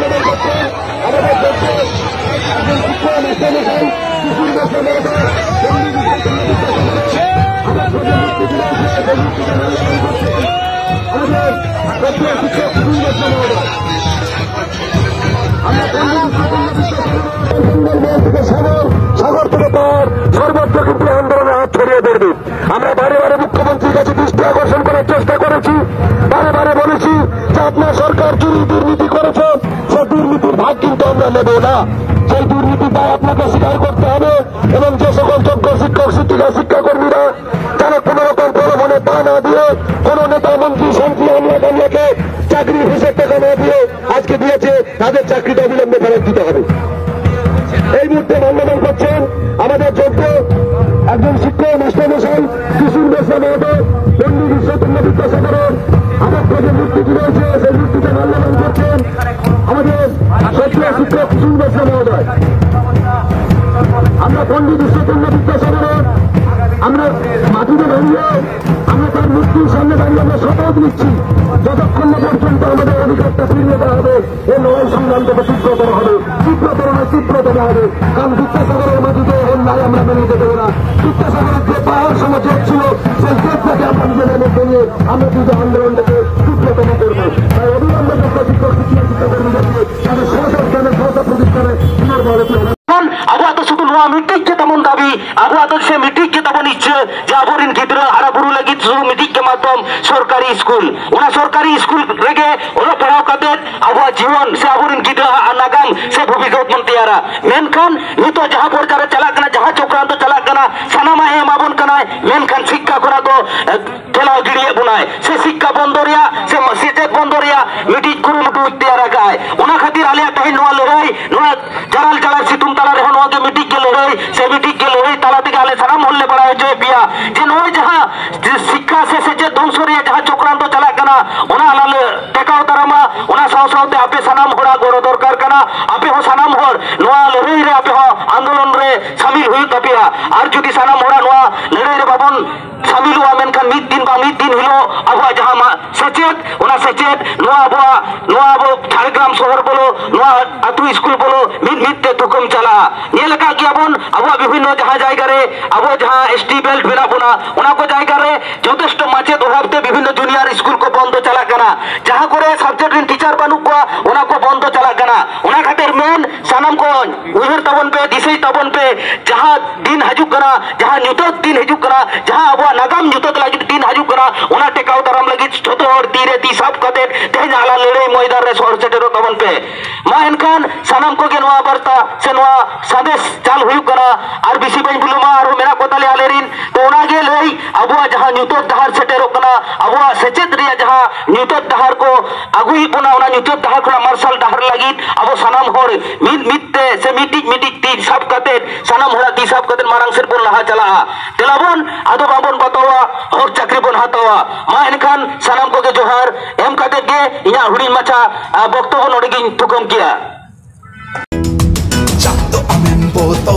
মান্যবর করছেন আমাদের দেশে একজন শিক্ষক মাস্টারমশাই সাগর থেকে পার সর্বত্র কিন্তু আন্দোলনে হাত ছড়িয়ে ধরবে। আমরা বারে বারে মুখ্যমন্ত্রীর কাছে দৃষ্টি আকর্ষণ করার চেষ্টা করেছি, বারে বারে বলেছি যে আপনার সরকার চুরি দুর্নীতি করেছে, সেই দুর্নীতির ভাগ কিন্তু আমরা নেব না। সেই দুর্নীতি দায় আপনাকে স্বীকার করতে হবে এবং যে সকল যোগ্য শিক্ষক শিক্ষিকা শিক্ষাকর্মীরা যারা কোন রকম প্রলোভনে পা না দিয়ে কোন নেতা মন্ত্রী সন্ত্রী আমলাকে চাকরি হিসেব টাকা না দিয়ে আজকে দিয়েছে, তাদের চাকরিটা অবিলম্বে ফেরত দিতে হবে। এই মুহূর্তে মান্যবর করছেন আমাদের যোগ্য একজন শিক্ষক মাস্টারমশাই কিশোর মিশ্র মহোদয়, পণ্ডিত ঈশ্বরচন্দ্র বিদ্যাসাগরের আদর্শ যে মূর্তিটি রয়েছে সেই মূর্তিতে মাল্যদান করছেন আমাদের সক্রিয় শিক্ষক কিশোর মিশ্র মহোদয়। আমরা পণ্ডিত ঈশ্বরচন্দ্র বিদ্যাসাগরের আমরা মাটিতে দাঁড়িয়ে আমরা তার মূর্তির সামনে দাঁড়িয়ে আমরা শপথ নিচ্ছি যতক্ষণ না পর্যন্ত আমাদের অধিকারটা ফিরিয়ে দেওয়া হবে, এই লড়াই সংগ্রামটাকে তীব্রতর হবে, তীব্রতর হবে। কারণ বিদ্যাসাগরের মাটিতে অন্যায় আমরা মেনে নিতে দেবো না। বিদ্যাসাগরের যে পাহাড় সমাজের ছিল সেই দেশটাকে আমরা নিজেদের মধ্যে নিয়ে আমরা কিন্তু আন্দোলনটাকে তীব্রতম করবো। তাই অবিলম্বে শিক্ষক শিক্ষাকর্মীদেরকে তাদের সহযোগ সহযোগ প্রতিষ্ঠানে পুনর্বহাল Abu atau suku luar mitik kita pun tapi Abu atau se mitik kita pun ice jaburin kita ada buru lagi suku mitik ke matom sorkari school una sorkari school rege orang perahu kadet Abu jiwan se aburin kita anagam se bhubigot montiara menkan itu jahat perkara celak kena jahat cokran tu celak kena sana mahe mabun kena menkan sikka kena tu telau giriye bunai se sikka bondoria se masjid bondoria mitik guru mutu tiara gai una khatir alia tahin noa lorai noa jaral situm tala rehon के meeting के लड़ाई से meeting के लड़ाई ताला दिखे आले सारा मोहल्ले पड़ा है जो पिया जे नोय जहां शिक्षा से जे दोसरिया जहां चक्रांत चला कना उना आले टेकाव तरामा उना सावते आपे सनाम होड़ा गोरो दरकार कना आपे हो सनाम होर नोआ लड़ाई रे आपे हो आंदोलन रे शामिल हुई तपिया और जुदी सनाम होड़ा नोआ लड़ाई रे बाबन शामिल हुआ मेनखान मिद दिन हिलो आबा जहां सचेत उना सचेत नोआ आबो झाड़ग्राम शहर बोलो नोआ अतु स्कूल बोलो मिद ते तुकुम चला ये लगा कि अब विभिन्न जहां जायगा रे अब जहां एसटी बेल्ट बेना बोना उना को जायगा रे যথেষ্ট মাচেদ অভাবতে বিভিন্ন জুনিয়র স্কুল को বন্ধ চালা কানা जहां করে সাবজেক্ট রিন টিচার বানু को उना को बंद चला काना उना खातिर मेन सानम को उहर तबन पे दिसई तबन पे जहां दिन हजू कना जहां न्यूतत दिन हजू कना जहां अब नागाम न्यूतत लगी दिन हजू कना उना टेकाव दाराम लगी छोटो और तीरे ती सब कते तेज आला लड़ाई मैदान रे सोर सेटेरो तबन पे मा एनखान सानम को के नवा बर्ता से नवा संदेश चाल हुई करा और बिसी बन बुलमा और मेरा कोताले आलेरिन तो उना गे लई अब जहां न्यूतत दहार सेटेरो कना अब सेचेत रिया जहां न्यूतत दहार को अगुई पुना उना न्यूतत दहार को मार्शल दहार लगी अब सनाम होर मिदते से मिटिक ती सब कते सनाम होड़ा ती सब कते मारंग सिर पुन लहा चला तेलाबन आदो बाबन बतावा और चाकरी बन हातावा मा एनखान सनाम को के जोहार एम कते गे इना हुडी माछा बक्तव्य नोडे गिन थुकम किया Boto